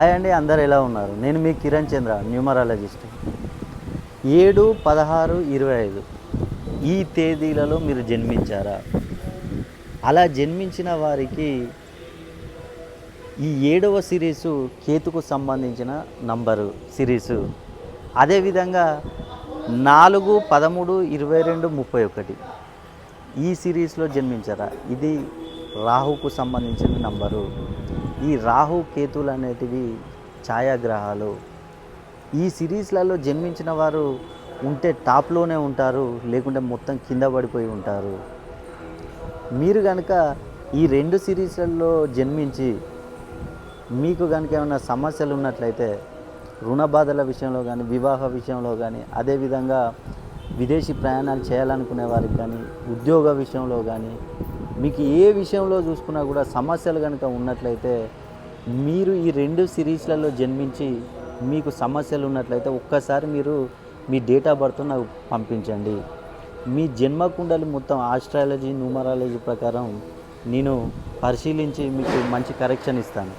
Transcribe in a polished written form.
Hi అండి, అందరు ఎలా ఉన్నారు? నేను మీ కిరణ్ చంద్ర, న్యూమరాలజిస్ట్. 7, 16, 25 ఈ తేదీలలో మీరు జన్మించారా? అలా జన్మించిన వారికి ఈ 7వ సిరీసు కేతుకు సంబంధించిన నంబరు సిరీసు. అదేవిధంగా 4, 13, 22, 31 ఈ సిరీస్లో జన్మించారా? ఇది రాహుకు సంబంధించిన నంబరు. ఈ రాహు కేతులు అనేటివి ఛాయాగ్రహాలు. ఈ సిరీస్లలో జన్మించిన వారు ఉంటే టాప్లోనే ఉంటారు, లేకుంటే మొత్తం కింద పడిపోయి ఉంటారు. మీరు కనుక ఈ 2 సిరీస్లలో జన్మించి మీకు కనుక ఏమైనా సమస్యలు ఉన్నట్లయితే, రుణ బాధల విషయంలో కానీ, వివాహ విషయంలో కానీ, అదేవిధంగా విదేశీ ప్రయాణాలు చేయాలనుకునే వారికి కానీ, ఉద్యోగ విషయంలో కానీ, మీకు ఏ విషయంలో చూసుకున్నా కూడా సమస్యలు కనుక ఉన్నట్లయితే, మీరు ఈ 2 సిరీస్లలో జన్మించి మీకు సమస్యలు ఉన్నట్లయితే ఒక్కసారి మీరు మీ డేట్ ఆఫ్ బర్త్ నాకు పంపించండి. మీ జన్మ కుండలి మొత్తం ఆస్ట్రాలజీ, న్యూమరాలజీ ప్రకారం నేను పరిశీలించి మీకు మంచి కరెక్షన్ ఇస్తాను.